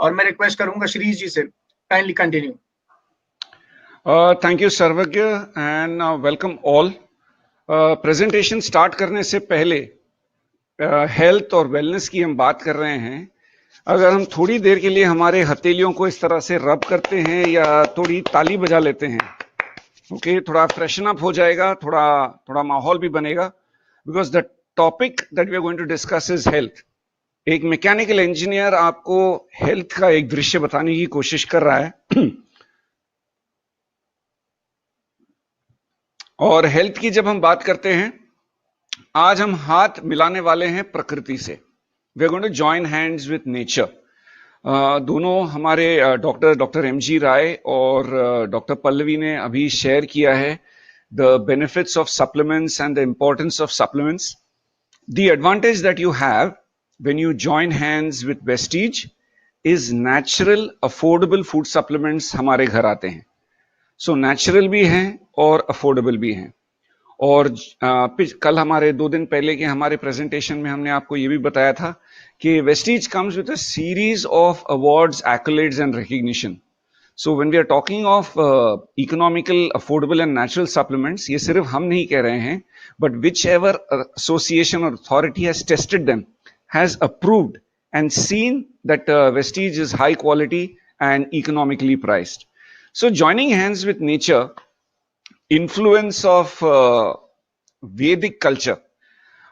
और मैं रिक्वेस्ट करूंगा श्रीज जी से, काइंडली कंटिन्यू। थैंक यू सर्वज्ञ and welcome all. Presentation start करने से पहले हेल्थ और वेलनेस की हम बात कर रहे हैं। अगर हम थोड़ी देर के लिए हमारे हथेलियों को इस तरह से रब करते हैं या थोड़ी ताली बजा लेते हैं, ओके, थोड़ा फ्रेशन अप हो जाएगा, थोड़ा माहौल भी बनेगा, because the topic that we are going to discuss is health. एक मैकेनिकल इंजीनियर आपको हेल्थ का एक दृश्य बताने की कोशिश कर रहा है और हेल्थ की जब हम बात करते हैं, आज हम हाथ मिलाने वाले हैं प्रकृति से। We are going to join hands with nature. दोनों हमारे डॉक्टर एमजी राय और डॉक्टर पल्लवी ने अभी शेयर किया है the benefits of supplements and the importance of supplements. The advantage that you have when you join hands with Vestige is natural affordable food supplements हमारे घर आते हैं। सो नेचुरल भी हैं और अफोर्डेबल भी हैं। और कल हमारे 2 दिन पहले के हमारे प्रेजेंटेशन में हमने आपको ये भी बताया था कि Vestige comes with a series of awards, एक्colades and recognition. So when we are talking of economical, affordable and natural supplements, ये सिर्फ हम नहीं कह रहे हैं, बट विच एवर एसोसिएशन और authority has tested them has approved and seen that Vestige is high quality and economically priced. So joining hands with nature, influence of Vedic culture.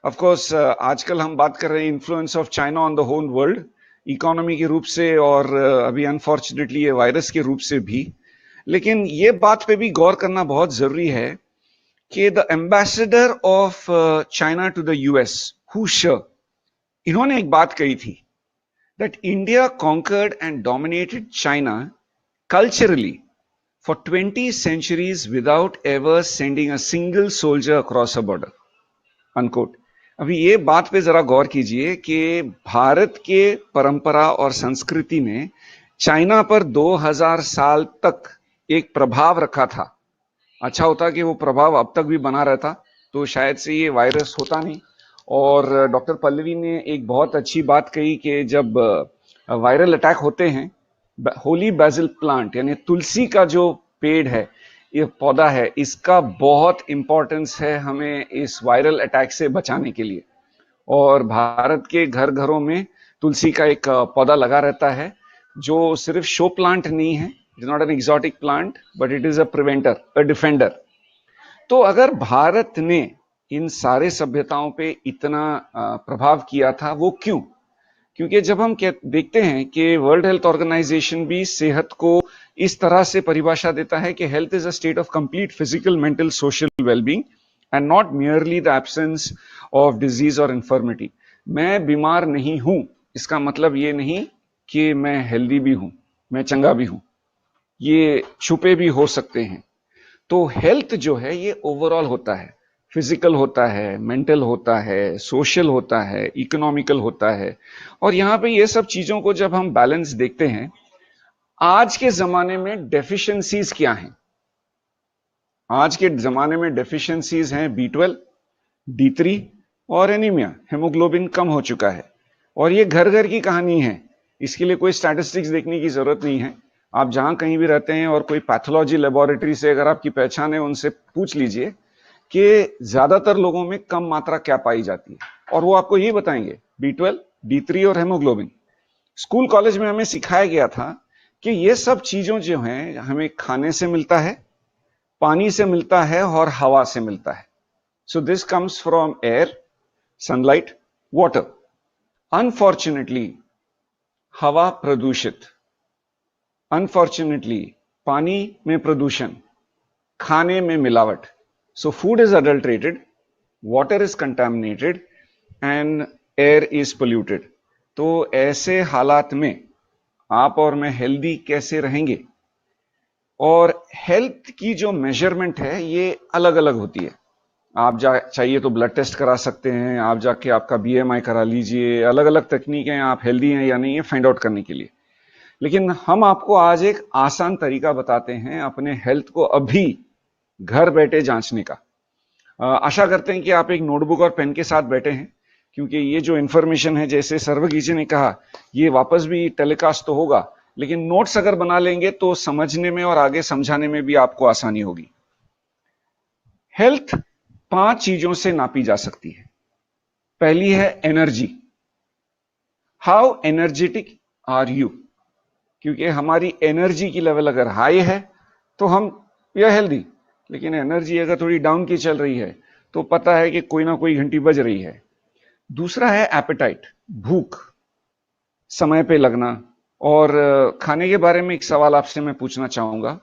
Of course, आजकल हम बात कर रहे हैं influence of China on the whole world, economy के रूप से और अभी अनफॉर्चुनेटली ये वायरस के रूप से भी। लेकिन ये बात पे भी गौर करना बहुत जरूरी है कि the ambassador of China to the US, Hu Shih, इन्होंने एक बात कही थी that India conquered and dominated China culturally for 20 centuries without ever sending a single soldier across a border, unquote. अभी ये बात पे जरा गौर कीजिए कि भारत के परंपरा और संस्कृति ने चाइना पर 2000 साल तक एक प्रभाव रखा था। अच्छा होता कि वो प्रभाव अब तक भी बना रहता तो शायद से ये वायरस होता नहीं। और डॉक्टर पल्लवी ने एक बहुत अच्छी बात कही कि जब वायरल अटैक होते हैं, होली बैसिल प्लांट यानी तुलसी का जो पेड़ है, ये पौधा है, इसका बहुत इंपॉर्टेंस है हमें इस वायरल अटैक से बचाने के लिए। और भारत के घर घरों में तुलसी का एक पौधा लगा रहता है जो सिर्फ शो प्लांट नहीं है, it is not an exotic plant but it is a preventer, a defender. तो अगर भारत ने इन सारे सभ्यताओं पे इतना प्रभाव किया था, वो क्यों? क्योंकि जब हम देखते हैं कि वर्ल्ड हेल्थ ऑर्गेनाइजेशन भी सेहत को इस तरह से परिभाषा देता है कि health is a state of complete physical, mental, social wellbeing and not merely the absence of disease और इन्फर्मिटी। मैं बीमार नहीं हूं, इसका मतलब ये नहीं कि मैं हेल्दी भी हूं, मैं चंगा भी हूं, ये छुपे भी हो सकते हैं। तो हेल्थ जो है ये ओवरऑल होता है, फिजिकल होता है, मेंटल होता है, सोशल होता है, इकोनॉमिकल होता है। और यहां पे ये सब चीजों को जब हम बैलेंस देखते हैं, आज के जमाने में डेफिशिएंसीज क्या हैं? आज के जमाने में डेफिशिएंसीज हैं B12, D3 और एनीमिया, हेमोग्लोबिन कम हो चुका है। और ये घर घर की कहानी है, इसके लिए कोई स्टैटिस्टिक्स देखने की जरूरत नहीं है। आप जहां कहीं भी रहते हैं और कोई पैथोलॉजी लेबोरेटरी से अगर आपकी पहचान है, उनसे पूछ लीजिए कि ज्यादातर लोगों में कम मात्रा क्या पाई जाती है, और वो आपको यही बताएंगे, B12, D3 और हेमोग्लोबिन। स्कूल कॉलेज में हमें सिखाया गया था कि ये सब चीजों जो हैं हमें खाने से मिलता है, पानी से मिलता है और हवा से मिलता है। So this comes from air, sunlight, water. Unfortunately हवा प्रदूषित, अनफॉर्चुनेटली पानी में प्रदूषण, खाने में मिलावट। So food is adulterated, water is contaminated and air is polluted. तो ऐसे हालात में आप और मैं हेल्दी कैसे रहेंगे? और हेल्थ की जो मेजरमेंट है ये अलग अलग होती है। आप चाहिए तो ब्लड टेस्ट करा सकते हैं, आप जाके आपका BMI करा लीजिए, अलग अलग तकनीकें हैं आप हेल्दी हैं या नहीं है फाइंड आउट करने के लिए। लेकिन हम आपको आज एक आसान तरीका बताते हैं अपने हेल्थ को अभी घर बैठे जांचने का। आशा करते हैं कि आप एक नोटबुक और पेन के साथ बैठे हैं, क्योंकि ये जो इंफॉर्मेशन है, जैसे सर्वगी जी ने कहा, ये वापस भी टेलीकास्ट तो होगा, लेकिन नोट्स अगर बना लेंगे तो समझने में और आगे समझाने में भी आपको आसानी होगी। हेल्थ 5 चीजों से नापी जा सकती है। पहली है energy. How energetic are you? क्योंकि हमारी एनर्जी की लेवल अगर हाई है तो हम वी हेल्दी, लेकिन एनर्जी अगर थोड़ी डाउन की चल रही है तो पता है कि कोई ना कोई घंटी बज रही है। दूसरा है एपेटाइट, भूख, समय पे लगना। और खाने के बारे में एक सवाल आपसे मैं पूछना चाहूंगा,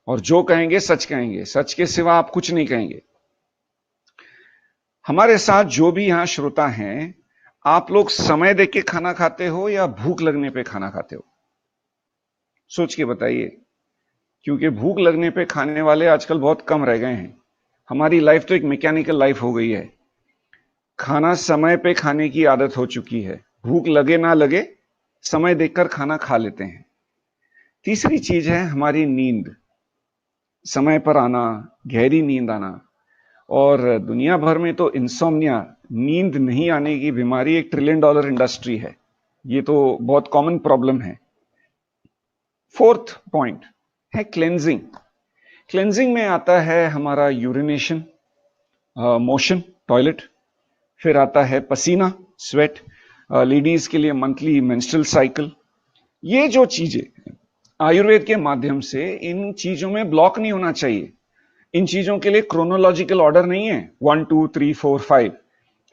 और जो कहेंगे सच कहेंगे, सच के सिवा आप कुछ नहीं कहेंगे। हमारे साथ जो भी यहां श्रोता हैं, आप लोग समय देख के खाना खाते हो या भूख लगने पे खाना खाते हो? सोच के बताइए, क्योंकि भूख लगने पे खाने वाले आजकल बहुत कम रह गए हैं। हमारी लाइफ तो एक मैकेनिकल लाइफ हो गई है। खाना समय पे खाने की आदत हो चुकी है। भूख लगे ना लगे, समय देखकर खाना खा लेते हैं। तीसरी चीज है हमारी नींद, समय पर आना, गहरी नींद आना। और दुनिया भर में तो इंसोम्निया, नींद नहीं आने की बीमारी, एक $1 ट्रिलियन इंडस्ट्री है। ये तो बहुत कॉमन प्रॉब्लम है। फोर्थ पॉइंट है क्लेंजिंग। क्लेंजिंग में आता है हमारा यूरिनेशन, मोशन, टॉयलेट। फिर आता है पसीना, स्वेट। लेडीज के लिए मंथली मेंस्ट्रुअल साइकिल। ये जो चीजें आयुर्वेद के माध्यम से, इन चीजों में ब्लॉक नहीं होना चाहिए। इन चीजों के लिए क्रोनोलॉजिकल ऑर्डर नहीं है 1 2 3 4 5।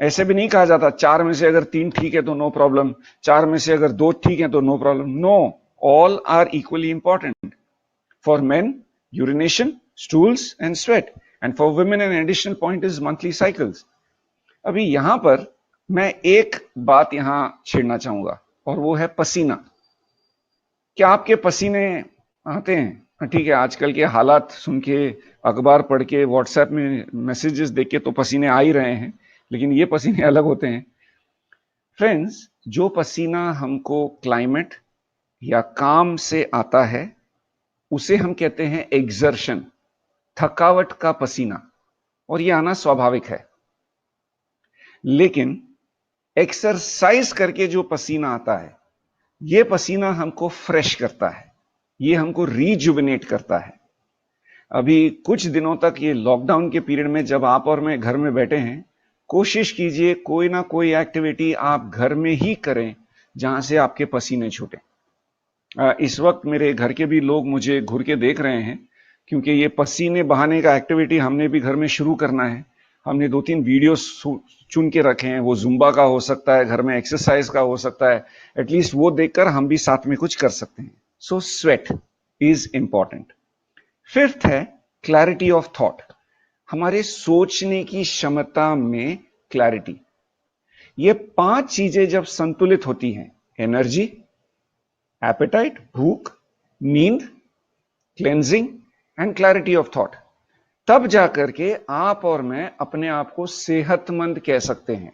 ऐसे भी नहीं कहा जाता 4 में से अगर 3 ठीक है तो नो प्रॉब्लम, 4 में से अगर 2 ठीक है तो no problem. No, all are equally important. For men urination, stools and sweat, and for women an additional point is monthly cycles. अभी यहां पर मैं एक बात यहां छेड़ना चाहूंगा, और वो है पसीना। क्या आपके पसीने आते हैं? ठीक है, आजकल के हालात सुन के, अखबार पढ़ के, व्हाट्सएप में मैसेजेस देख के तो पसीने आ ही रहे हैं, लेकिन ये पसीने अलग होते हैं। फ्रेंड्स, जो पसीना हमको क्लाइमेट या काम से आता है, उसे हम कहते हैं एक्सर्शन, थकावट का पसीना, और ये आना स्वाभाविक है। लेकिन एक्सरसाइज करके जो पसीना आता है, ये पसीना हमको फ्रेश करता है, ये हमको रिजुविनेट करता है। अभी कुछ दिनों तक ये लॉकडाउन के पीरियड में जब आप और मैं घर में बैठे हैं, कोशिश कीजिए कोई ना कोई एक्टिविटी आप घर में ही करें जहां से आपके पसीने छूटे। इस वक्त मेरे घर के भी लोग मुझे घूर के देख रहे हैं, क्योंकि ये पसीने बहाने का एक्टिविटी हमने भी घर में शुरू करना है। हमने 2-3 वीडियो चुन के रखे हैं। वो जुम्बा का हो सकता है, घर में एक्सरसाइज का हो सकता है, एटलीस्ट वो देखकर हम भी साथ में कुछ कर सकते हैं। सो स्वेट इज इंपॉर्टेंट। फिफ्थ है क्लैरिटी ऑफ थॉट, हमारे सोचने की क्षमता में क्लैरिटी। ये 5 चीजें जब संतुलित होती हैं, एनर्जी, एपेटाइट, भूख, नींद, cleansing and clarity of thought, तब जाकर के आप और मैं अपने आप को सेहतमंद कह सकते हैं।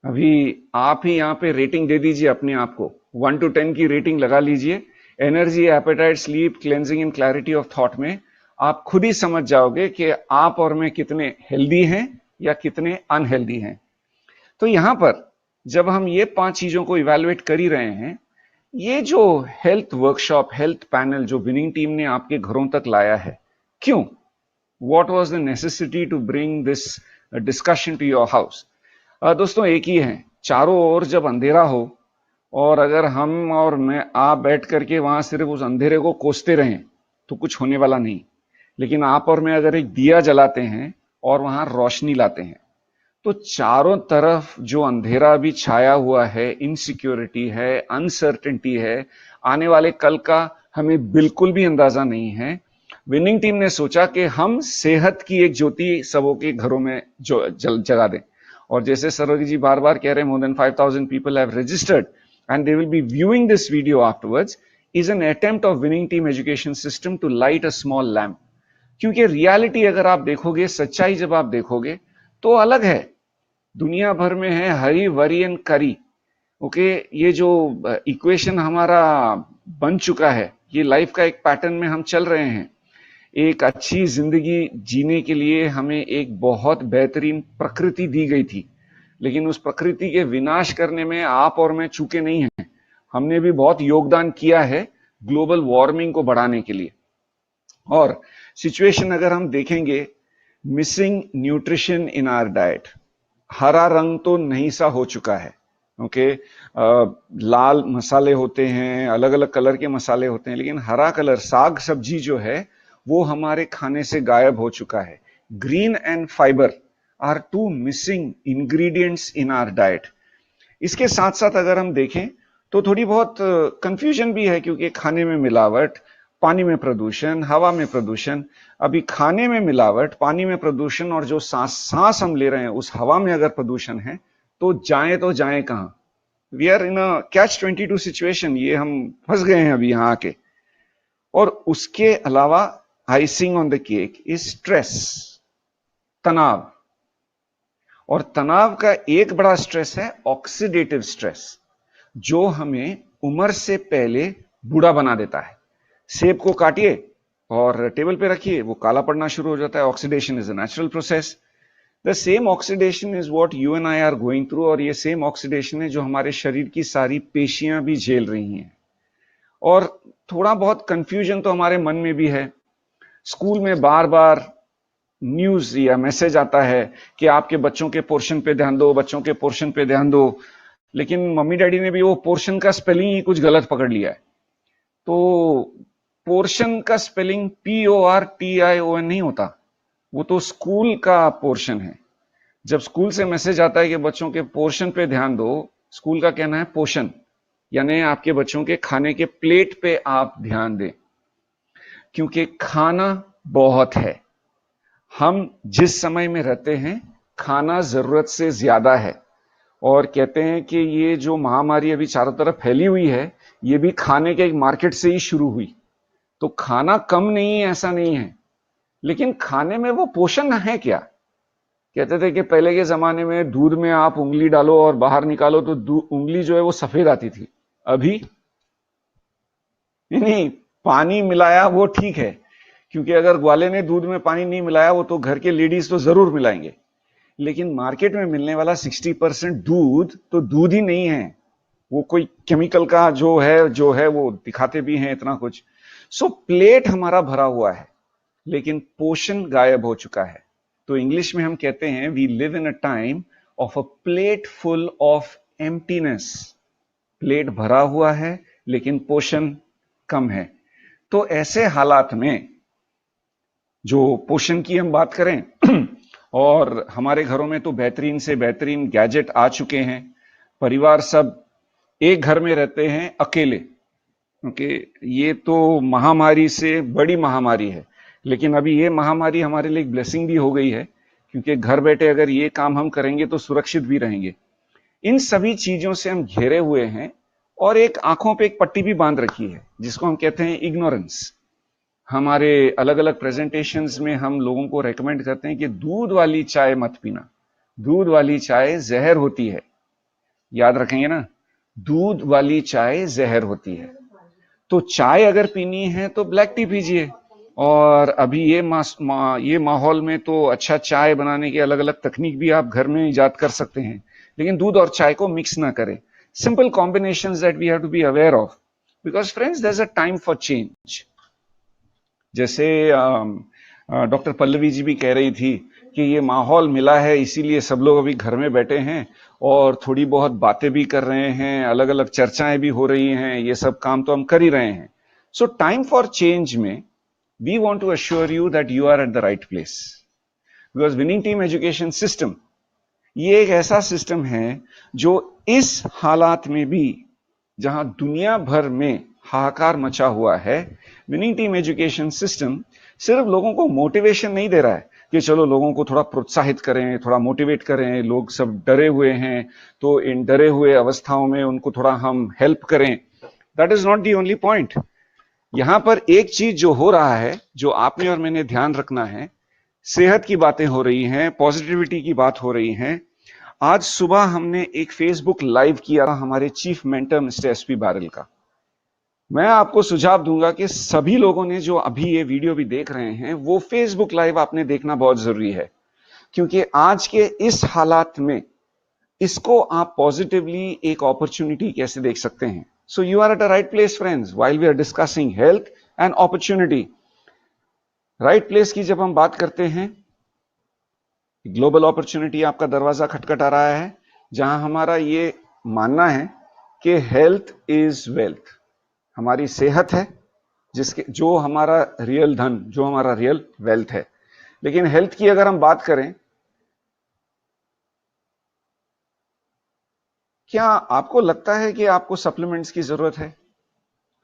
अभी आप ही यहां पे रेटिंग दे दीजिए अपने आप को, 1 to 10 की रेटिंग लगा लीजिए। Energy, appetite, sleep, cleansing and clarity of thought में आप खुद ही समझ जाओगे कि आप और मैं कितने हेल्दी हैं या कितने अनहेल्दी हैं। तो यहां पर जब हम ये 5 चीजों को इवैल्यूएट कर ही रहे हैं, ये जो हेल्थ वर्कशॉप, हेल्थ पैनल जो विनिंग टीम ने आपके घरों तक लाया है, क्यों? What was the necessity to bring this discussion to your house? दोस्तों, एक ही है, चारों ओर जब अंधेरा हो और अगर हम और मैं आप बैठ करके वहां सिर्फ उस अंधेरे को कोसते रहें तो कुछ होने वाला नहीं। लेकिन आप और मैं अगर एक दिया जलाते हैं और वहां रोशनी लाते हैं, तो चारों तरफ जो अंधेरा भी छाया हुआ है, इनसिक्योरिटी है, अनसर्टेनिटी है, आने वाले कल का हमें बिल्कुल भी अंदाजा नहीं है। विनिंग टीम ने सोचा कि हम सेहत की एक ज्योति सबों के घरों में जो जगा दें। और जैसे सरोजी जी बार बार कह रहे हैं, more than 5000 people have registered and they will be viewing this video afterwards, is an attempt of winning team education system to light a small lamp. क्योंकि रियलिटी अगर आप देखोगे, सच्चाई जब आप देखोगे तो अलग है। दुनिया भर में है हरी, वरी एंड करी। ओके, ये जो इक्वेशन हमारा बन चुका है, ये लाइफ का एक पैटर्न में हम चल रहे हैं। एक अच्छी जिंदगी जीने के लिए हमें एक बहुत बेहतरीन प्रकृति दी गई थी, लेकिन उस प्रकृति के विनाश करने में आप और मैं चूके नहीं हैं। हमने भी बहुत योगदान किया है ग्लोबल वार्मिंग को बढ़ाने के लिए। और सिचुएशन अगर हम देखेंगे, missing nutrition in our diet, हरा रंग तो नहीं सा हो चुका है। ओके, लाल मसाले होते हैं, अलग अलग कलर के मसाले होते हैं, लेकिन हरा कलर साग सब्जी जो है वो हमारे खाने से गायब हो चुका है। Green and fibre are two missing ingredients in our diet. इसके साथ साथ अगर हम देखें तो थोड़ी बहुत कंफ्यूजन भी है, क्योंकि खाने में मिलावट, पानी में प्रदूषण, हवा में प्रदूषण। अभी खाने में मिलावट, पानी में प्रदूषण और जो सांस हम ले रहे हैं उस हवा में अगर प्रदूषण है तो जाएं कहां? We are in a catch 22 situation. ये हम फंस गए हैं अभी यहां आके। और उसके अलावा icing on the cake is stress, तनाव। और तनाव का एक बड़ा स्ट्रेस है ऑक्सीडेटिव स्ट्रेस, जो हमें उम्र से पहले बूढ़ा बना देता है। सेब को काटिए और टेबल पे रखिए, वो काला पड़ना शुरू हो जाता है। Oxidation is a natural process. The same oxidation is what you and I R going through. और ये सेम ऑक्सीडेशन है जो हमारे शरीर की सारी पेशियां भी झेल रही हैं। और थोड़ा बहुत कंफ्यूजन तो हमारे मन में भी है। स्कूल में बार बार न्यूज या मैसेज आता है कि आपके बच्चों के पोर्शन पे ध्यान दो, बच्चों के पोर्शन पे ध्यान दो, लेकिन मम्मी डैडी ने भी वो पोर्शन का स्पेलिंग ही कुछ गलत पकड़ लिया है। तो पोर्शन का स्पेलिंग PORTION नहीं होता, वो तो स्कूल का पोर्शन है। जब स्कूल से मैसेज आता है कि बच्चों के पोर्शन पे ध्यान दो, स्कूल का कहना है पोषण, यानी आपके बच्चों के खाने के प्लेट पे आप ध्यान दें, क्योंकि खाना बहुत है। हम जिस समय में रहते हैं खाना जरूरत से ज्यादा है। और कहते हैं कि ये जो महामारी अभी चारों तरफ फैली हुई है, ये भी खाने के एक मार्केट से ही शुरू हुई। तो खाना कम नहीं है ऐसा नहीं है, लेकिन खाने में वो पोषण है क्या? कहते थे कि पहले के जमाने में दूध में आप उंगली डालो और बाहर निकालो तो उंगली जो है वो सफेद आती थी। अभी नहीं, पानी मिलाया वो ठीक है, क्योंकि अगर ग्वाले ने दूध में पानी नहीं मिलाया वो तो घर के लेडीज तो जरूर मिलाएंगे। लेकिन मार्केट में मिलने वाला 60% दूध तो दूध ही नहीं है, वो कोई केमिकल का जो है वो दिखाते भी हैं इतना कुछ। सो प्लेट हमारा भरा हुआ है, लेकिन पोषण गायब हो चुका है। तो इंग्लिश में हम कहते हैं we live in a time of a plate full of emptiness. Plate भरा हुआ है लेकिन पोषण कम है। तो ऐसे हालात में जो पोषण की हम बात करें और हमारे घरों में तो बेहतरीन से बेहतरीन गैजेट आ चुके हैं। परिवार सब एक घर में रहते हैं अकेले, क्योंकि ये तो महामारी से बड़ी महामारी है। लेकिन अभी ये महामारी हमारे लिए एक ब्लेसिंग भी हो गई है, क्योंकि घर बैठे अगर ये काम हम करेंगे तो सुरक्षित भी रहेंगे। इन सभी चीजों से हम घेरे हुए हैं और एक आंखों पे एक पट्टी भी बांध रखी है जिसको हम कहते हैं इग्नोरेंस। हमारे अलग अलग प्रेजेंटेशंस में हम लोगों को रेकमेंड करते हैं कि दूध वाली चाय मत पीना, दूध वाली चाय जहर होती है। याद रखेंगे ना, दूध वाली चाय जहर होती है। तो चाय अगर पीनी है तो ब्लैक टी पीजिए। और अभी ये माहौल में तो अच्छा चाय बनाने की अलग अलग तकनीक भी आप घर में इजाद कर सकते हैं, लेकिन दूध और चाय को मिक्स ना करें। Simple combinations that we have to be aware of, because friends there is a time for change. जैसे डॉक्टर पल्लवी जी भी कह रही थी कि ये माहौल मिला है इसीलिए सब लोग अभी घर में बैठे हैं और थोड़ी बहुत बातें भी कर रहे हैं, अलग अलग चर्चाएं भी हो रही हैं, ये सब काम तो हम कर ही रहे हैं। सो टाइम फॉर चेंज में we want to assure you that you are at the right place, because winning team education system ये एक ऐसा सिस्टम है जो इस हालात में भी, जहां दुनिया भर में हाहाकार मचा हुआ है, विनिंग टीम एजुकेशन सिस्टम सिर्फ लोगों को मोटिवेशन नहीं दे रहा है कि चलो लोगों को थोड़ा प्रोत्साहित करें, थोड़ा मोटिवेट करें, लोग सब डरे हुए हैं तो इन डरे हुए अवस्थाओं में उनको थोड़ा हम हेल्प करें। That is not the only point. यहां पर एक चीज जो हो रहा है, जो आपने और मैंने ध्यान रखना है, सेहत की बातें हो रही हैं, पॉजिटिविटी की बात हो रही है। आज सुबह हमने एक फेसबुक लाइव किया हमारे चीफ मेंटर मिस्टर SP बारल का। मैं आपको सुझाव दूंगा कि सभी लोगों ने जो अभी ये वीडियो भी देख रहे हैं वो फेसबुक लाइव आपने देखना बहुत जरूरी है, क्योंकि आज के इस हालात में इसको आप पॉजिटिवली एक अपॉर्चुनिटी कैसे देख सकते हैं? So you are at a right place friends, while we are discussing health and opportunity. Right place की जब हम बात करते हैं, ग्लोबल अपॉर्चुनिटी आपका दरवाजा खटखटा रहा है, जहां हमारा ये मानना है कि हेल्थ इज वेल्थ। हमारी सेहत है जिसके जो हमारा रियल धन, जो हमारा रियल वेल्थ है। लेकिन हेल्थ की अगर हम बात करें, क्या आपको लगता है कि आपको सप्लीमेंट्स की जरूरत है?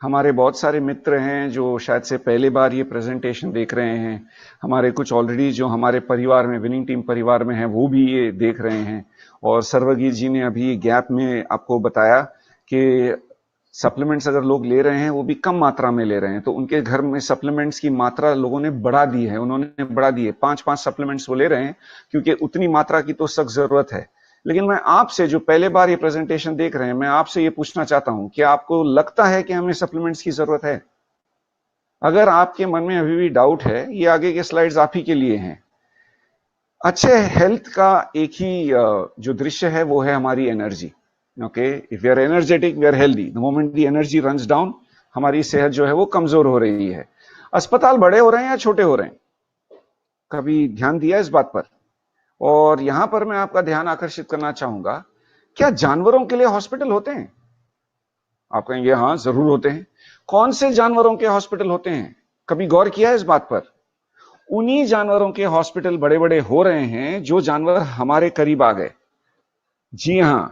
हमारे बहुत सारे मित्र हैं जो शायद से पहली बार ये प्रेजेंटेशन देख रहे हैं, हमारे कुछ ऑलरेडी जो हमारे परिवार में, विनिंग टीम परिवार में हैं, वो भी ये देख रहे हैं। और सर्वगीत जी ने अभी गैप में आपको बताया कि सप्लीमेंट्स अगर लोग ले रहे हैं वो भी कम मात्रा में ले रहे हैं, तो उनके घर में सप्लीमेंट्स की मात्रा लोगों ने बढ़ा दी है, उन्होंने बढ़ा दी है। 5-5 सप्लीमेंट्स वो ले रहे हैं क्योंकि उतनी मात्रा की तो सख्त जरूरत है। लेकिन मैं आपसे जो पहले बार ये प्रेजेंटेशन देख रहे हैं, मैं आपसे ये पूछना चाहता हूं कि आपको लगता है कि हमें सप्लीमेंट्स की जरूरत है? अगर आपके मन में अभी भी डाउट है, ये आगे के स्लाइड्स आप ही के लिए हैं। अच्छे हेल्थ का एक ही जो दृश्य है वो है हमारी energy. Okay, if we are energetic we are healthy. The moment the energy runs down, हमारी सेहत जो है वो कमजोर हो रही है। अस्पताल बड़े हो रहे हैं या छोटे हो रहे हैं? कभी ध्यान दिया इस बात पर? और यहां पर मैं आपका ध्यान आकर्षित करना चाहूंगा, क्या जानवरों के लिए हॉस्पिटल होते हैं? आप कहेंगे हाँ जरूर होते हैं। कौन से जानवरों के हॉस्पिटल होते हैं? कभी गौर किया है इस बात पर? उन्हीं जानवरों के हॉस्पिटल बड़े बड़े हो रहे हैं जो जानवर हमारे करीब आ गए। जी हां,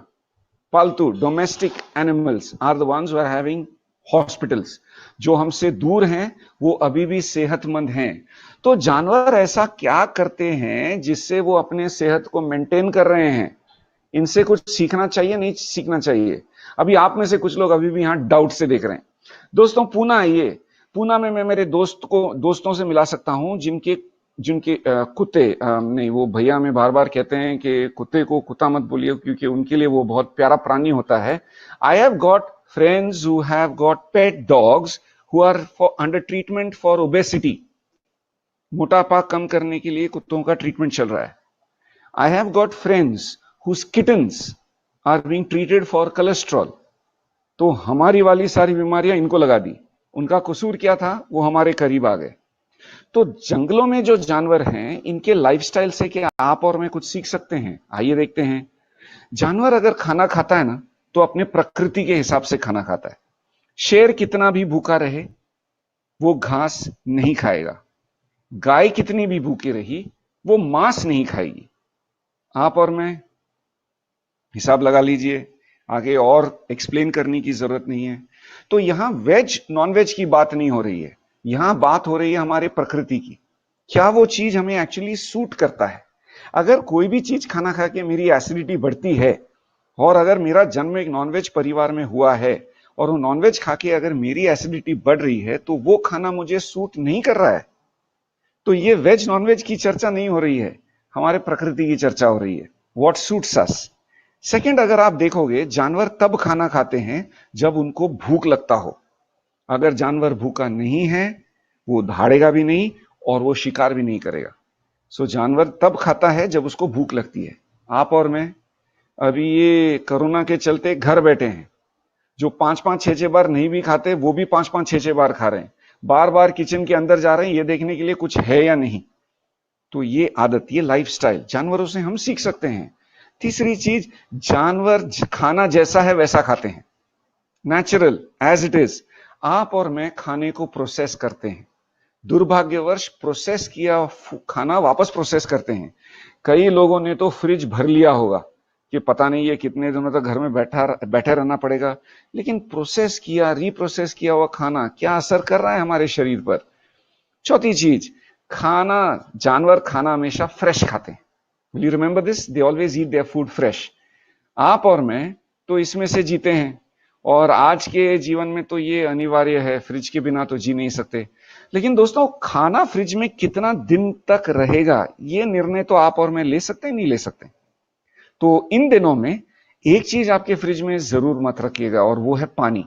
पालतू domestic animals are the ones who are having hospitals. जो हमसे दूर हैं वो अभी भी सेहतमंद हैं। तो जानवर ऐसा क्या करते हैं जिससे वो अपने सेहत को मेंटेन कर रहे हैं? इनसे कुछ सीखना चाहिए, नहीं सीखना चाहिए? अभी आप में से कुछ लोग अभी भी यहां डाउट से देख रहे हैं। दोस्तों पूना आइए। पूना में मैं मेरे दोस्तों से मिला सकता हूं जिनके जिनके कुत्ते नहीं, वो भैया में बार बार कहते हैं कि कुत्ते को कुत्ता मत बोलिए क्योंकि उनके लिए वो बहुत प्यारा प्राणी होता है। I have got friends who have got pet dogs who are under treatment for obesity. मोटापा कम करने के लिए कुत्तों का ट्रीटमेंट चल रहा है। I have got friends whose kittens are being treated for cholesterol। तो हमारी वाली सारी बीमारियां इनको लगा दी। उनका कसूर क्या था? वो हमारे करीब आ गए। तो जंगलों में जो जानवर हैं, इनके लाइफस्टाइल से क्या आप और मैं कुछ सीख सकते हैं? आइए देखते हैं। जानवर अगर खाना खाता है ना, तो अपने प्रकृति के हिसाब से खाना खाता है। शेर कितना भी भूखा रहे वो घास नहीं खाएगा। गाय कितनी भी भूखी रही वो मांस नहीं खाएगी। आप और मैं हिसाब लगा लीजिए, आगे और एक्सप्लेन करने की जरूरत नहीं है। तो यहां वेज नॉन वेज की बात नहीं हो रही है, यहां बात हो रही है हमारे प्रकृति की। क्या वो चीज हमें एक्चुअली सूट करता है? अगर कोई भी चीज खाना खा के मेरी एसिडिटी बढ़ती है, और अगर मेरा जन्म एक नॉनवेज परिवार में हुआ है और वो नॉनवेज खा के अगर मेरी एसिडिटी बढ़ रही है, तो वो खाना मुझे सूट नहीं कर रहा है। तो ये वेज नॉनवेज की चर्चा नहीं हो रही है, हमारे प्रकृति की चर्चा हो रही है। What suits us. सेकंड, अगर आप देखोगे, जानवर तब खाना खाते हैं जब उनको भूख लगता हो। अगर जानवर भूखा नहीं है, वो दहाड़ेगा भी नहीं और वो शिकार भी नहीं करेगा। सो जानवर तब खाता है जब उसको भूख लगती है। आप और मैं अभी ये कोरोना के चलते घर बैठे हैं, जो 5-5 6-6 बार नहीं भी खाते वो भी 5-5 6-6 बार खा रहे हैं। बार बार किचन के अंदर जा रहे हैं ये देखने के लिए कुछ है या नहीं। तो ये आदत, ये लाइफस्टाइल जानवरों से हम सीख सकते हैं। तीसरी चीज, जानवर खाना जैसा है वैसा खाते हैं, नेचुरल एज इट इज। आप और मैं खाने को प्रोसेस करते हैं। दुर्भाग्यवश प्रोसेस किया खाना वापस प्रोसेस करते हैं। कई लोगों ने तो फ्रिज भर लिया होगा कि पता नहीं ये कितने दिनों तक घर में बैठे रहना पड़ेगा। लेकिन प्रोसेस किया, रीप्रोसेस किया हुआ खाना क्या असर कर रहा है हमारे शरीर पर? चौथी चीज, जानवर खाना हमेशा फ्रेश खाते हैं। Will you remember this? They always eat their food fresh। आप और मैं तो इसमें से जीते हैं, और आज के जीवन में तो ये अनिवार्य है, फ्रिज के बिना तो जी नहीं सकते। लेकिन दोस्तों, खाना फ्रिज में कितना दिन तक रहेगा ये निर्णय तो आप और मैं ले सकते हैं, नहीं ले सकते? तो इन दिनों में एक चीज आपके फ्रिज में जरूर मत रखिएगा, और वो है पानी।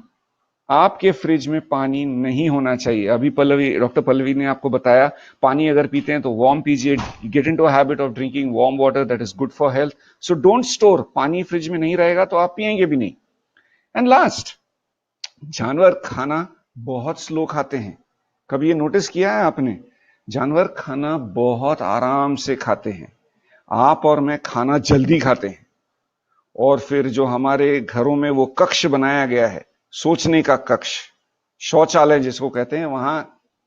आपके फ्रिज में पानी नहीं होना चाहिए। अभी डॉक्टर पल्लवी ने आपको बताया पानी अगर पीते हैं तो वार्म पीजिए, get into habit of drinking warm water, that is good for health. So don't store, पानी फ्रिज में नहीं रहेगा तो आप पिएंगे भी नहीं। एंड लास्ट, जानवर खाना बहुत स्लो खाते हैं। कभी ये नोटिस किया है आपने? जानवर खाना बहुत आराम से खाते हैं। आप और मैं खाना जल्दी खाते हैं, और फिर जो हमारे घरों में वो कक्ष बनाया गया है, सोचने का कक्ष, शौचालय जिसको कहते हैं, वहां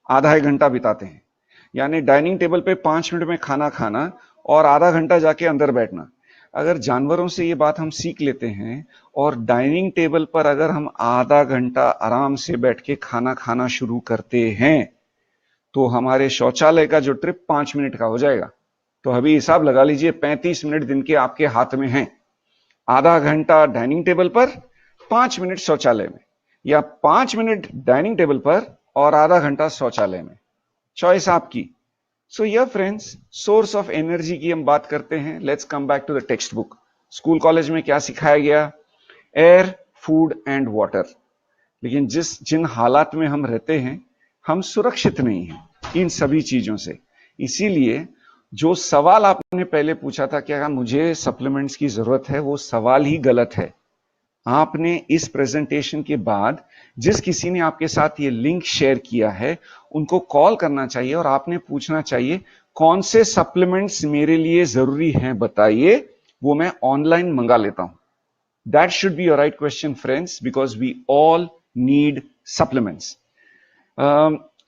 आधा एक घंटा बिताते हैं। यानी डाइनिंग टेबल पे 5 मिनट में खाना खाना और आधा घंटा जाके अंदर बैठना। अगर जानवरों से ये बात हम सीख लेते हैं और डाइनिंग टेबल पर अगर हम आधा घंटा आराम से बैठ के खाना खाना शुरू करते हैं तो हमारे शौचालय का जो ट्रिप 5 मिनट का हो जाएगा। तो अभी हिसाब लगा लीजिए, 35 मिनट दिन के आपके हाथ में हैं। आधा घंटा डाइनिंग टेबल पर, 5 मिनट शौचालय में, या 5 मिनट डाइनिंग टेबल पर और आधा घंटा शौचालय में। चॉइस आपकी। सो ये फ्रेंड्स, सोर्स ऑफ एनर्जी की हम बात करते हैं। Let's come back to the text book. School college में क्या सिखाया गया? Air, food and water. लेकिन जिन हालात में हम रहते हैं, हम सुरक्षित नहीं हैं इन सभी चीजों से। इसीलिए जो सवाल आपने पहले पूछा था कि अगर मुझे सप्लीमेंट्स की जरूरत है, वो सवाल ही गलत है। आपने इस प्रेजेंटेशन के बाद जिस किसी ने आपके साथ ये लिंक शेयर किया है, उनको कॉल करना चाहिए और आपने पूछना चाहिए कौन से सप्लीमेंट्स मेरे लिए जरूरी हैं, बताइए, वो मैं ऑनलाइन मंगा लेता हूं। That should be your right question friends, because we all need supplements.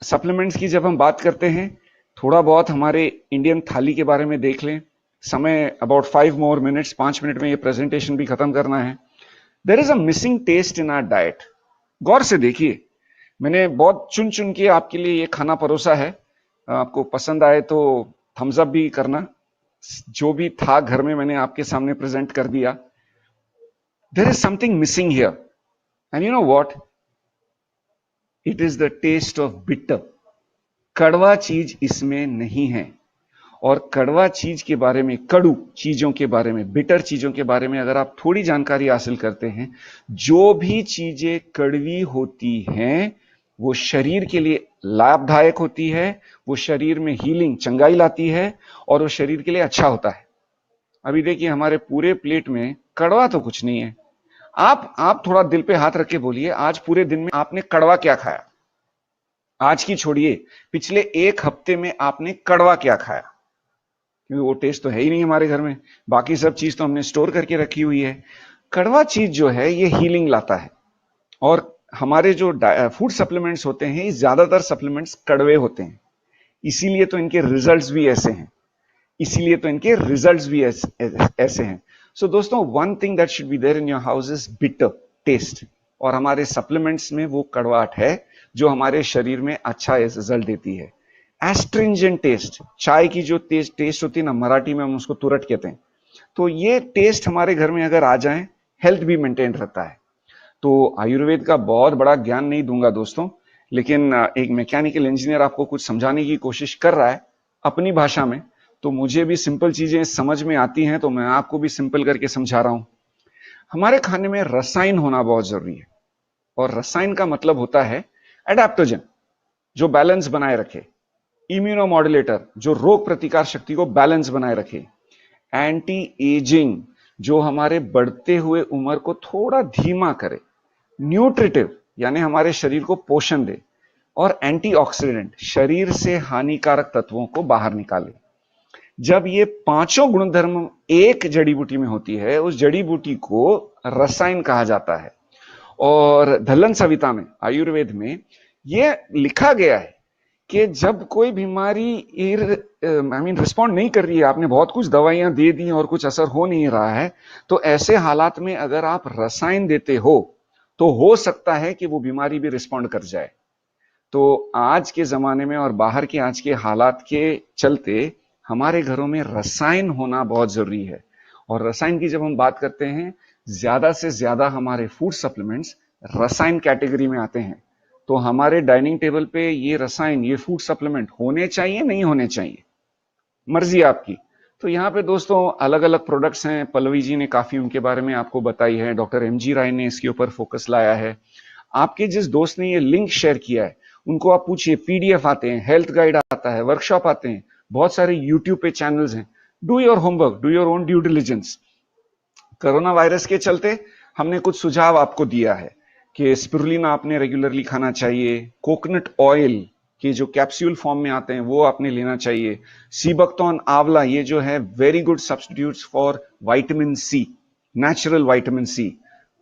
Supplements की जब हम बात करते हैं, थोड़ा बहुत हमारे इंडियन थाली के बारे में देख लें। समय अबाउट 5 मोर मिनट्स, 5 मिनट में ये प्रेजेंटेशन भी खत्म करना है। There is a missing taste in our diet. गौर से देखिए, मैंने बहुत चुन चुन के आपके लिए ये खाना परोसा है। आपको पसंद आए तो थम्स अप भी करना। जो भी था घर में मैंने आपके सामने प्रेजेंट कर दिया। There is something missing here, and you know what? It is the taste of bitter. कड़वा चीज इसमें नहीं है। और कड़वा चीज के बारे में, कड़ू चीजों के बारे में, बिटर चीजों के बारे में अगर आप थोड़ी जानकारी हासिल करते हैं, जो भी चीजें कड़वी होती हैं वो शरीर के लिए लाभदायक होती है, वो शरीर में हीलिंग, चंगाई लाती है, और वो शरीर के लिए अच्छा होता है। अभी देखिए, हमारे पूरे प्लेट में कड़वा तो कुछ नहीं है। आप थोड़ा दिल पे हाथ रख के बोलिए, आज पूरे दिन में आपने कड़वा क्या खाया? आज की छोड़िए, पिछले 1 हफ्ते में आपने कड़वा क्या खाया? क्योंकि वो टेस्ट तो है ही नहीं हमारे घर में, बाकी सब चीज तो हमने स्टोर करके रखी हुई है। कड़वा चीज जो है ये हीलिंग लाता है। और हमारे जो फूड सप्लीमेंट्स होते हैं, ज्यादातर सप्लीमेंट्स कड़वे होते हैं, इसीलिए तो इनके रिजल्ट्स भी ऐसे हैं। सो दोस्तों, one thing that should be there in your house is bitter taste. और हमारे सप्लीमेंट्स में वो कड़वाहट है जो हमारे शरीर में अच्छा रिजल्ट देती है। एस्ट्रिंजेंट टेस्ट, चाय की जो टेस्ट होती है ना, मराठी में हम उसको तुरट कहते हैं, तो ये टेस्ट हमारे घर में अगर आ जाए, हेल्थ भी मेंटेन रहता है। तो आयुर्वेद का बहुत बड़ा ज्ञान नहीं दूंगा दोस्तों, लेकिन एक मैकेनिकल इंजीनियर आपको कुछ समझाने की कोशिश कर रहा है अपनी भाषा में, तो मुझे भी सिंपल चीजें समझ में आती हैं, तो मैं आपको भी सिंपल करके समझा रहा हूं। हमारे खाने में रसायन होना बहुत जरूरी है, और रसायन का मतलब होता है एडेप्टोजन, जो बैलेंस बनाए रखे, इम्यूनोमॉड्यूलेटर, जो रोग प्रतिकार शक्ति को बैलेंस बनाए रखे, एंटी एजिंग, जो हमारे बढ़ते हुए उम्र को थोड़ा धीमा करे, न्यूट्रिटिव, यानी हमारे शरीर को पोषण दे, और एंटीऑक्सीडेंट, शरीर से हानिकारक तत्वों को बाहर निकाले। जब ये पांचों गुणधर्म एक जड़ी बूटी में होती है, उस जड़ी बूटी को रसायन कहा जाता है। और धल्लन संहिता में, आयुर्वेद में, यह लिखा गया है कि जब कोई बीमारी रिस्पॉन्ड नहीं कर रही है, आपने बहुत कुछ दवाइयां दे दी और कुछ असर हो नहीं रहा है, तो ऐसे हालात में अगर आप रसायन देते हो तो हो सकता है कि वो बीमारी भी रिस्पॉन्ड कर जाए। तो आज के जमाने में और बाहर के आज के हालात के चलते हमारे घरों में रसायन होना बहुत जरूरी है। और रसायन की जब हम बात करते हैं, ज्यादा से ज्यादा हमारे फूड सप्लीमेंट्स रसायन कैटेगरी में आते हैं। तो हमारे डाइनिंग टेबल पे ये रसायन, ये फूड सप्लीमेंट होने चाहिए, नहीं होने चाहिए, मर्जी आपकी। तो यहाँ पे दोस्तों अलग अलग प्रोडक्ट्स हैं, पल्लवी जी ने काफी उनके बारे में आपको बताई है, डॉक्टर एमजी राय ने इसके ऊपर फोकस लाया है। आपके जिस दोस्त ने ये लिंक शेयर किया है उनको आप पूछिए, पीडीएफ आते हैं, हेल्थ गाइड आता है, वर्कशॉप आते हैं, बहुत सारे यूट्यूब पे चैनल्स हैं। Do your homework, do your own due diligence. Corona virus के चलते हमने कुछ सुझाव आपको दिया है कि स्पिरुलिना आपने रेगुलरली खाना चाहिए, कोकोनट ऑयल के जो कैप्सूल फॉर्म में आते हैं वो आपने लेना चाहिए, सीबकतौन आंवला ये जो है very good substitutes for vitamin C, natural vitamin C.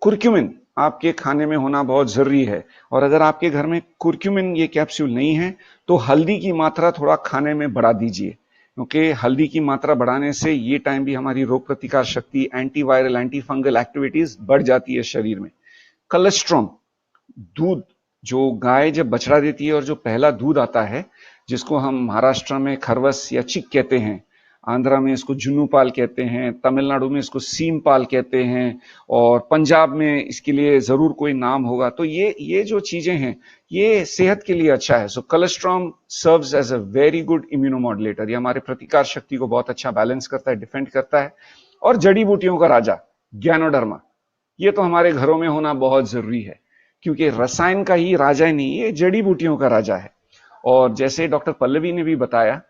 Curcumin आपके खाने में होना बहुत जरूरी है, और अगर आपके घर में कुर्क्यूमिन ये कैप्सूल नहीं है तो हल्दी की मात्रा थोड़ा खाने में बढ़ा दीजिए, क्योंकि हल्दी की मात्रा बढ़ाने से ये टाइम भी हमारी रोग प्रतिकार शक्ति, एंटीवायरल, एंटी फंगल एक्टिविटीज बढ़ जाती है शरीर में। कोलेस्ट्रॉल, दूध जो गाय जब बछड़ा देती है और जो पहला दूध आता है जिसको हम महाराष्ट्र में खरवस या चिक कहते हैं, आंध्रा में इसको जुन्नू पाल कहते हैं, तमिलनाडु में इसको सीम पाल कहते हैं, और पंजाब में इसके लिए जरूर कोई नाम होगा। तो ये जो चीजें हैं ये सेहत के लिए अच्छा है। So cholesterol serves as a very good immunomodulator, ये हमारे प्रतिकार शक्ति को बहुत अच्छा बैलेंस करता है, डिफेंड करता है। और जड़ी बूटियों का राजा ज्ञानोडर्मा, ये तो हमारे घरों में होना बहुत जरूरी है, क्योंकि रसायन का ही राजा ही नहीं, ये जड़ी बूटियों का राजा है। और जैसे डॉक्टर पल्लवी ने भी बताया,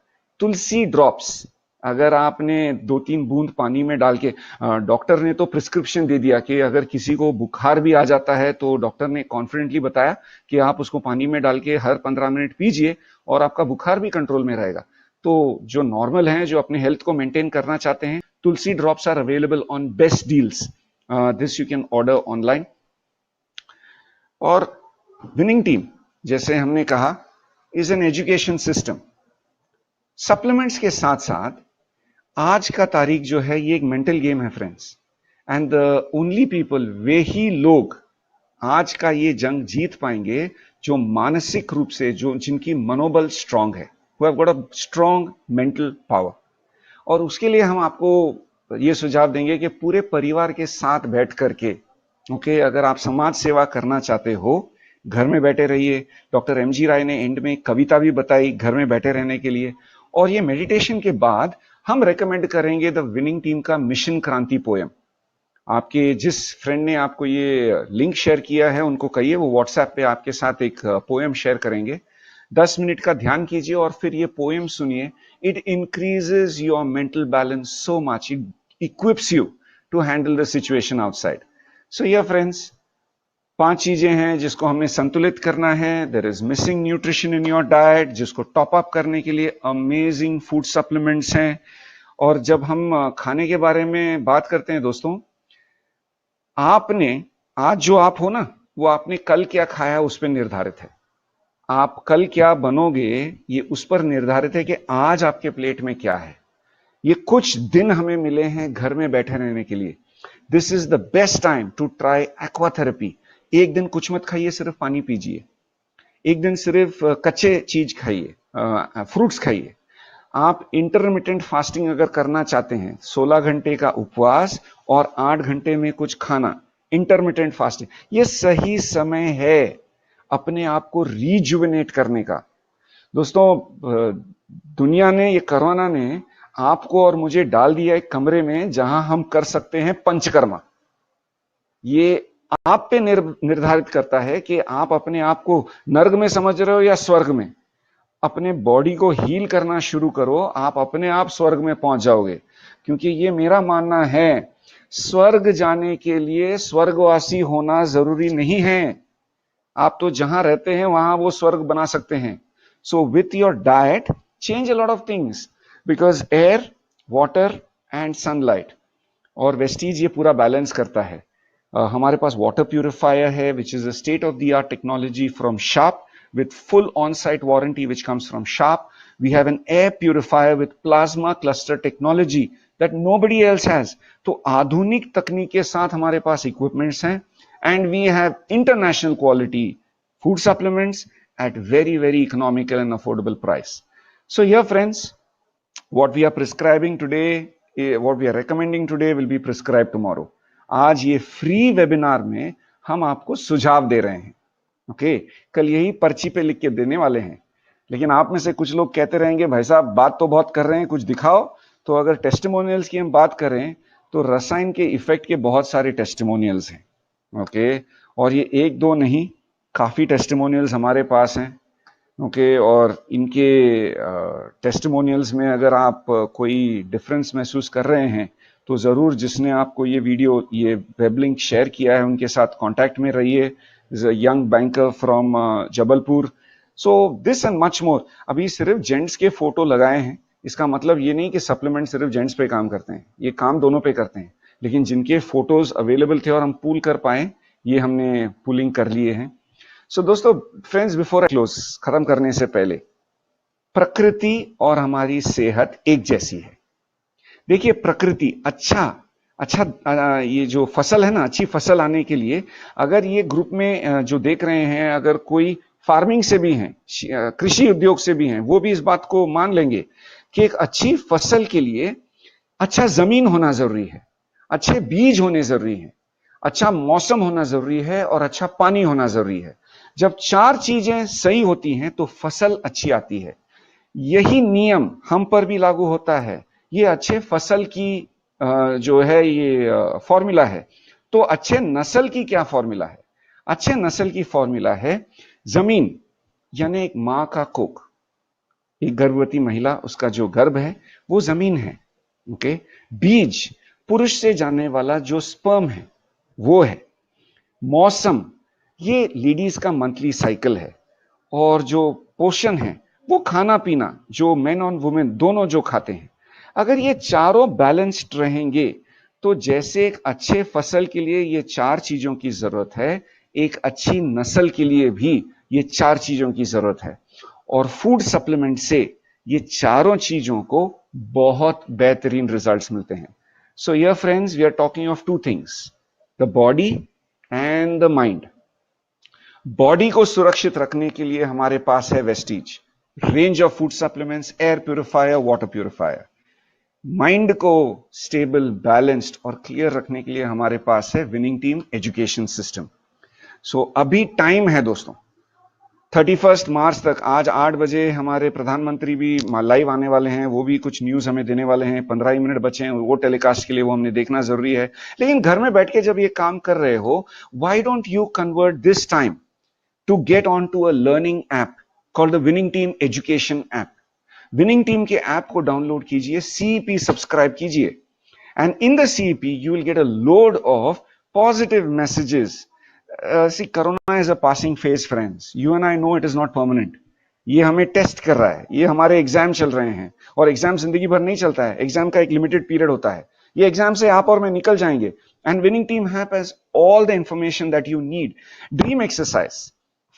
तुलसी ड्रॉप्स अगर आपने 2-3 बूंद पानी में डाल के, डॉक्टर ने तो प्रिस्क्रिप्शन दे दिया कि अगर किसी को बुखार भी आ जाता है तो डॉक्टर ने कॉन्फिडेंटली बताया कि आप उसको पानी में डाल के हर 15 मिनट पीजिए और आपका बुखार भी कंट्रोल में रहेगा। तो जो नॉर्मल हैं, जो अपने हेल्थ को मेंटेन करना चाहते हैं, Tulsi drops are available on best deals, this you can order online. और विनिंग टीम, जैसे हमने कहा, is an education system. Supplements के साथ साथ आज का तारीख जो है ये एक मेंटल गेम है friends, and the only people, वे ही लोग आज का ये जंग जीत पाएंगे जो मानसिक रूप से, जो जिनकी मनोबल स्ट्रांग है, who have got a strong mental power। और उसके लिए हम आपको ये सुझाव देंगे कि पूरे परिवार के साथ बैठ करके, ओके, अगर आप समाज सेवा करना चाहते हो, घर में बैठे रहिए। डॉक्टर एमजी राय ने एंड में कविता भी बताई घर में बैठे रहने के लिए। और ये मेडिटेशन के बाद हम रेकमेंड करेंगे द विनिंग टीम का मिशन क्रांति पोयम। आपके जिस फ्रेंड ने आपको ये लिंक शेयर किया है उनको कहिए वो व्हाट्सएप पे आपके साथ एक पोयम शेयर करेंगे। 10 मिनट का ध्यान कीजिए और फिर ये पोयम सुनिए। It increases your mental balance so much, it equips you to handle the situation outside. So ये फ्रेंड्स 5 चीजें हैं जिसको हमने संतुलित करना है। There is missing nutrition in your diet, जिसको टॉप अप करने के लिए अमेजिंग फूड सप्लीमेंट्स हैं। और जब हम खाने के बारे में बात करते हैं दोस्तों, आपने आज जो आप हो ना, वो आपने कल क्या खाया है उस पर निर्धारित है। आप कल क्या बनोगे ये उस पर निर्धारित है कि आज आपके प्लेट में क्या है। ये कुछ दिन हमें मिले हैं घर में बैठे रहने के लिए। This is the best time to try aquatherapy. एक दिन कुछ मत खाइए, सिर्फ पानी पीजिए। एक दिन सिर्फ कच्चे चीज खाइए, फ्रूट्स खाइए। आप इंटरमिटेंट फास्टिंग अगर करना चाहते हैं, 16 घंटे का उपवास और 8 घंटे में कुछ खाना, इंटरमिटेंट फास्टिंग, ये सही समय है अपने आप को रिजुविनेट करने का। दोस्तों, दुनिया ने, ये कोरोना ने आपको और मुझे डाल दिया एक कमरे में जहां हम कर सकते हैं पंचकर्मा। ये आप पे निर्धारित करता है कि आप अपने आप को नर्क में समझ रहे हो या स्वर्ग में। अपने बॉडी को हील करना शुरू करो, आप अपने आप स्वर्ग में पहुंच जाओगे। क्योंकि ये मेरा मानना है, स्वर्ग जाने के लिए स्वर्गवासी होना जरूरी नहीं है। आप तो जहां रहते हैं वहां वो स्वर्ग बना सकते हैं। So with your diet change a lot of things, because air, water and sunlight और वेस्टीज ये पूरा बैलेंस करता है। हमारे पास वाटर प्यूरिफायर है which is a state of the art technology from sharp with full on-site warranty which comes from Sharp. We have an air purifier with plasma cluster technology that nobody else has. तो आधुनिक तकनीक के साथ हमारे पास equipments हैं, and we have international quality food supplements at very, very economical and affordable price. So here friends, what we are prescribing today, what we are recommending today will be prescribed tomorrow. आज ये free webinar में हम आपको सुझाव दे रहे हैं। Okay, कल यही पर्ची पे लिख के देने वाले हैं। लेकिन आप में से कुछ लोग कहते रहेंगे, भाई साहब बात तो बहुत कर रहे हैं, कुछ दिखाओ। तो अगर टेस्टिमोनियल्स की हम बात करें तो रसायन के इफेक्ट के बहुत सारे टेस्टिमोनियल्स हैं। ओके, और ये 1-2 नहीं, काफ़ी टेस्टिमोनियल्स हमारे पास हैं, ओके, और इनके टेस्टिमोनियल्स में अगर आप कोई डिफरेंस महसूस कर रहे हैं तो ज़रूर जिसने आपको ये वीडियो, ये वेब लिंक शेयर किया है, उनके साथ कांटेक्ट में रहिए. Is a young banker from Jabalpur. So this and much more. अभी सिर्फ जेंट्स के फोटो लगाए हैं, इसका मतलब ये नहीं कि सप्लीमेंट सिर्फ जेंट्स पे काम करते हैं, ये काम दोनों पे करते हैं. लेकिन जिनके फोटोज अवेलेबल थे और हम पूल कर पाए, ये हमने पुलिंग कर लिए हैं. सो दोस्तों, फ्रेंड्स, बिफोर क्लोज, खत्म करने से पहले, प्रकृति और हमारी सेहत एक जैसी है. देखिए, प्रकृति ये जो फसल है ना, अच्छी फसल आने के लिए, अगर ये ग्रुप में जो देख रहे हैं, अगर कोई फार्मिंग से भी हैं, कृषि उद्योग से भी हैं, वो भी इस बात को मान लेंगे कि एक अच्छी फसल के लिए अच्छा जमीन होना जरूरी है, अच्छे बीज होने जरूरी है, अच्छा मौसम होना जरूरी है और अच्छा पानी होना जरूरी है. जब चार चीजें सही होती हैं तो फसल अच्छी आती है. यही नियम हम पर भी लागू होता है. ये अच्छे फसल की जो है ये फॉर्मूला है. तो अच्छे नस्ल की क्या फॉर्मूला है? अच्छे नस्ल की फॉर्मूला है जमीन, यानी एक मां का कोख, एक गर्भवती महिला, उसका जो गर्भ है वो जमीन है. ओके. बीज, पुरुष से जाने वाला जो स्पर्म है वो है. मौसम, ये लेडीज का मंथली साइकिल है. और जो पोषण है वो खाना पीना, जो मेन और वुमेन दोनों जो खाते हैं. अगर ये चारों बैलेंस्ड रहेंगे तो जैसे एक अच्छे फसल के लिए ये चार चीजों की जरूरत है, एक अच्छी नस्ल के लिए भी ये चार चीजों की जरूरत है. और फूड सप्लीमेंट से ये चारों चीजों को बहुत बेहतरीन रिजल्ट्स मिलते हैं. So here friends, we are talking of two things, the body and the mind. Body को सुरक्षित रखने के लिए हमारे पास है Vestige, range of food supplements, air purifier, water purifier. Mind को स्टेबल, बैलेंस्ड और क्लियर रखने के लिए हमारे पास है winning team education system. So अभी टाइम है दोस्तों, 31 मार्च तक. आज 8 बजे हमारे प्रधानमंत्री भी लाइव आने वाले हैं, वो भी कुछ न्यूज हमें देने वाले हैं. 15 ही मिनट बचे हैं वो टेलीकास्ट के लिए, वो हमने देखना जरूरी है. लेकिन घर में बैठ के जब ये काम कर रहे हो, why don't you convert this time to get on to a learning app called the Winning Team Education App. Winning Team के ऐप को डाउनलोड कीजिए, CEP सब्सक्राइब कीजिए, and in the CEP you will get a load of positive messages. See, Corona is a passing phase, friends. You and I know it is not permanent. ये हमें test कर रहा है, ये हमारे exam चल रहे हैं, और एग्जाम जिंदगी भर नहीं चलता है. एग्जाम का एक लिमिटेड पीरियड होता है. ये एग्जाम से आप और मैं निकल जाएंगे. And Winning Team App has all the information that you need. Dream exercise,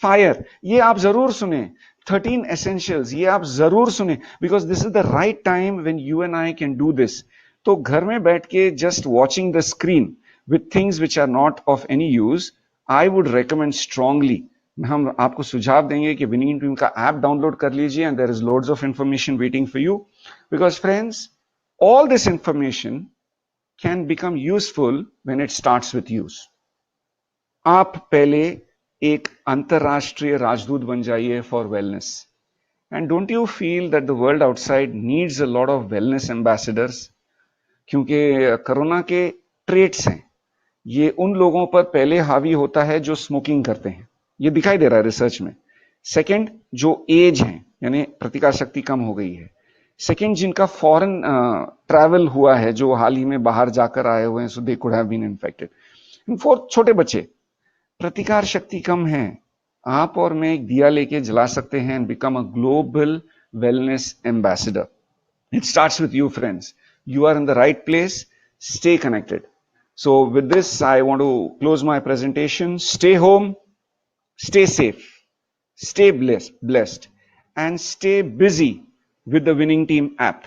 fire, ये आप जरूर सुने. 13 एसेंशियल्स, ये आप जरूर सुने, because this is the right time when you and I can do this. तो घर में बैठ के just watching the screen with things which are not of any use, I would recommend strongly. हम आपको सुझाव देंगे कि विनिंग टीम का ऐप डाउनलोड कर लीजिए, and there is loads of information waiting for you. Because friends, all this information can become useful when it starts with use. आप पहले एक अंतरराष्ट्रीय राजदूत बन जाइए for wellness. And don't you feel that the world outside needs a lot of wellness ambassadors? क्योंकि corona के traits हैं, ये उन लोगों पर पहले हावी होता है जो स्मोकिंग करते हैं, ये दिखाई दे रहा है रिसर्च में. सेकंड, जो एज है, यानी प्रतिकार शक्ति कम हो गई है. सेकंड, जिनका फॉरेन ट्रैवल हुआ है, जो हाल ही में बाहर जाकर आए हुए हैं, so they could have been infected. Fourth, छोटे बच्चे, प्रतिकार शक्ति कम है. आप और मैं एक दिया लेके जला सकते हैं and become a global wellness ambassador. It starts with you, friends. You are in the right place. Stay connected. So with this, I want to close my presentation. Stay home, stay safe, stay blessed, and stay busy with the Winning Team app.